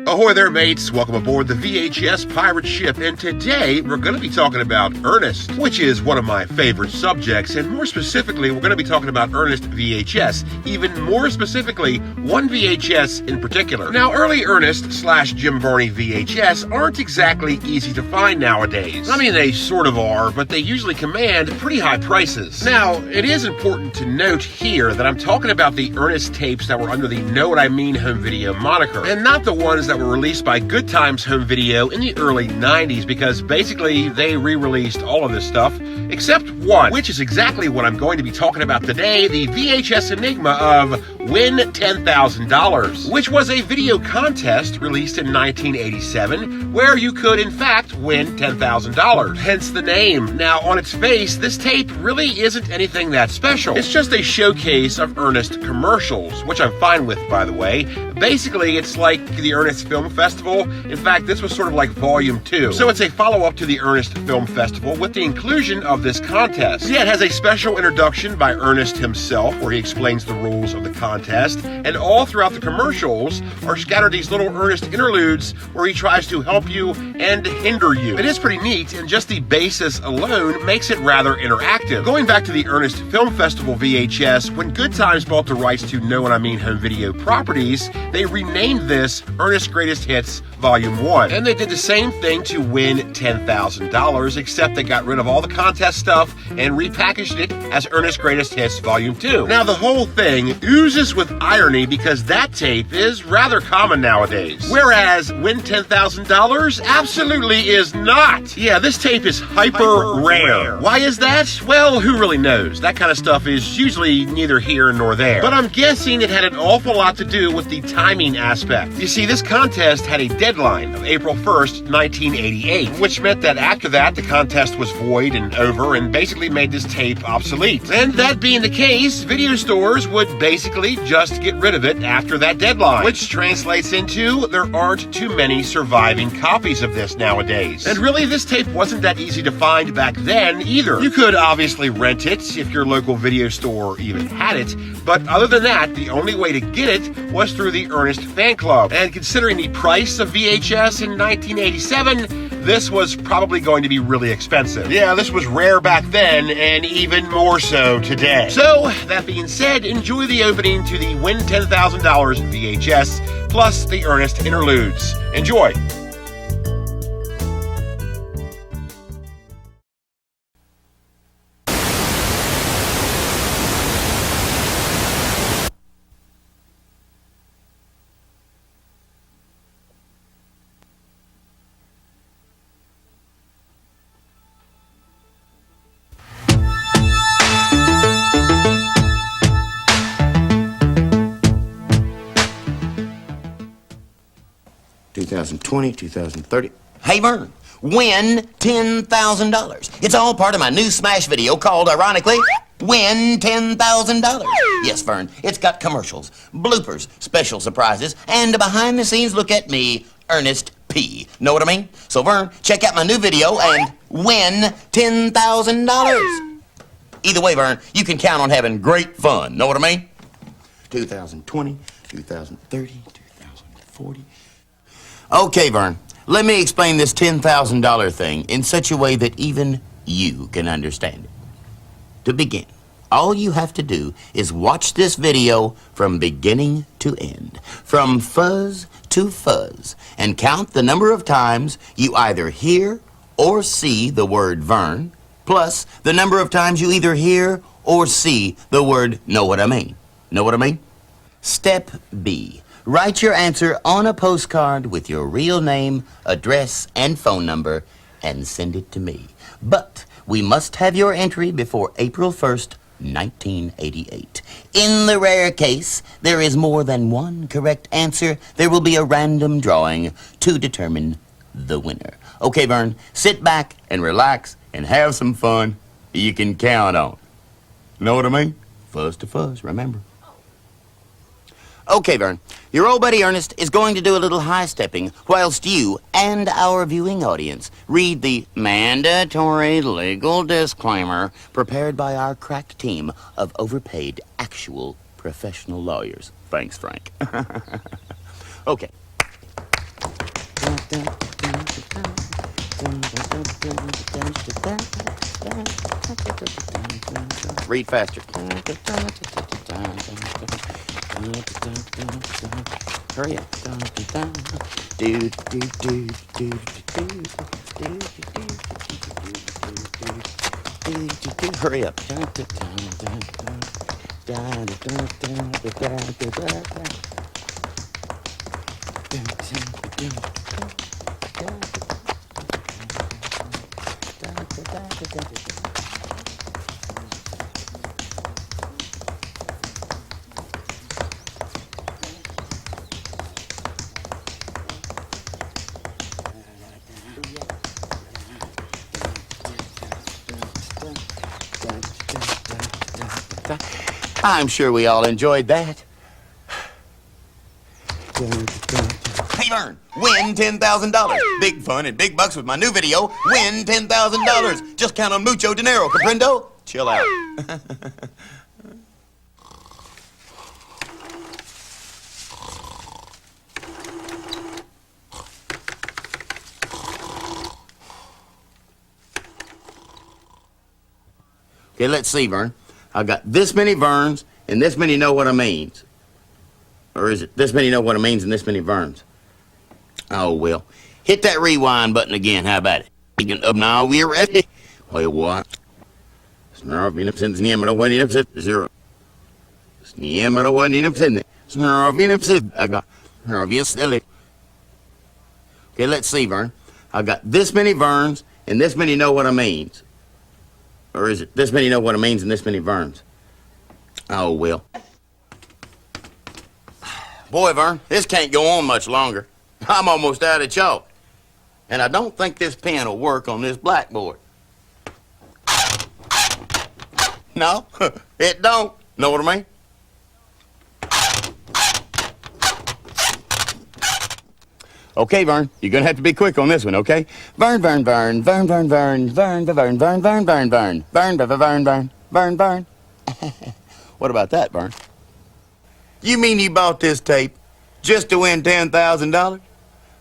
Ahoy there, mates! Welcome aboard the VHS pirate ship, and today we're going to be talking about Ernest, which is one of my favorite subjects, and more specifically, we're going to be talking about Ernest VHS, even more specifically, one VHS in particular. Now, early Ernest / Jim Varney VHS aren't exactly easy to find nowadays. I mean, they sort of are, but they usually command pretty high prices. Now, it is important to note here that I'm talking about the Ernest tapes that were under the Know What I Mean home video moniker, and not the ones that were released by Good Times Home Video in the early 90s, because basically they re-released all of this stuff except one, which is exactly what I'm going to be talking about today, the VHS enigma of Win $10,000, which was a video contest released in 1987 where you could in fact win $10,000, hence the name. Now, on its face, this tape really isn't anything that special. It's just a showcase of Ernest commercials, which I'm fine with, by the way. Basically, it's like the Ernest Film Festival. In fact, this was sort of like Volume 2. So it's a follow-up to the Ernest Film Festival with the inclusion of this contest. Yeah, it has a special introduction by Ernest himself where he explains the rules of the contest, and all throughout the commercials are scattered these little Ernest interludes where he tries to help you and hinder you. It is pretty neat, and just the basis alone makes it rather interactive. Going back to the Ernest Film Festival VHS, when Good Times bought the rights to Know What I Mean home video properties, they renamed this Ernest Greatest Hits Volume 1. And they did the same thing to Win $10,000, except they got rid of all the contest stuff and repackaged it as Ernest Greatest Hits Volume 2. Now, the whole thing oozes with irony because that tape is rather common nowadays, whereas Win $10,000 absolutely is not. Yeah, this tape is hyper rare. Why is that? Well, who really knows? That kind of stuff is usually neither here nor there. But I'm guessing it had an awful lot to do with the timing aspect. You see, this contest had a deadline of April 1st, 1988, which meant that after that, the contest was void and over and basically made this tape obsolete. And that being the case, video stores would basically just get rid of it after that deadline, which translates into there aren't too many surviving copies of this nowadays. And really, this tape wasn't that easy to find back then either. You could obviously rent it if your local video store even had it, but other than that, the only way to get it was through the Ernest fan club. And considering the price of VHS in 1987, this was probably going to be really expensive. Yeah, this was rare back then, and even more so today. So, that being said, enjoy the opening to the Win $10,000 VHS, plus the Ernest Interludes. Enjoy! $20, 2030. Hey, Vern, win $10,000. It's all part of my new smash video called, ironically, Win $10,000. Yes, Vern, it's got commercials, bloopers, special surprises, and a behind-the-scenes look at me, Ernest P. Know what I mean? So, Vern, check out my new video and win $10,000. Either way, Vern, you can count on having great fun. Know what I mean? 2020, 2030, 2040. Okay, Vern, let me explain this $10,000 thing in such a way that even you can understand it. To begin, all you have to do is watch this video from beginning to end, from fuzz to fuzz, and count the number of times you either hear or see the word Vern, plus the number of times you either hear or see the word Know What I Mean. Know what I mean? Step B. Write your answer on a postcard with your real name, address, and phone number, and send it to me. But we must have your entry before April 1st, 1988. In the rare case there is more than one correct answer, there will be a random drawing to determine the winner. Okay, Vern, sit back and relax and have some fun you can count on. Know what I mean? Fuzz to fuzz, remember. Okay, Vern, your old buddy Ernest is going to do a little high-stepping whilst you and our viewing audience read the mandatory legal disclaimer prepared by our crack team of overpaid actual professional lawyers. Thanks, Frank. Okay. Read faster. Hurry up. Hurry up. I'm sure we all enjoyed that. Hey, Vern, win $10,000. Big fun and big bucks with my new video, win $10,000. Just count on mucho dinero, comprendo? Chill out. Okay, let's see, Vern. I've got this many Verns and this many know what I means. Or is it this many know what it means and this many Verns? Oh, well. Hit that rewind button again. How about it? Now we're ready. Well, what? Snarl, zero. Okay, let's see, Vern. I've got this many Verns and this many know what I means. Or is it this many know what it means and this many Verns? Oh, well. Boy, Vern, this can't go on much longer. I'm almost out of chalk. And I don't think this pen will work on this blackboard. No, it don't. Know what I mean? Okay, Vern, you're gonna have to be quick on this one, okay? Vern. What about that, Vern? You mean you bought this tape just to win $10,000?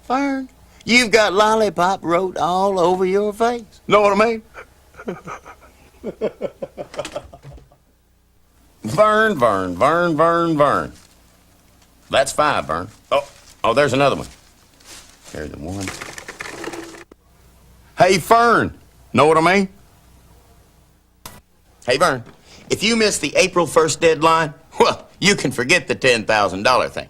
Vern, you've got lollipop wrote all over your face. Know what I mean? Vern. That's 5, Vern. Oh, there's another one. There's the one. Hey, Fern. Know what I mean? Hey, Vern, if you miss the April 1st deadline, well, you can forget the $10,000 thing.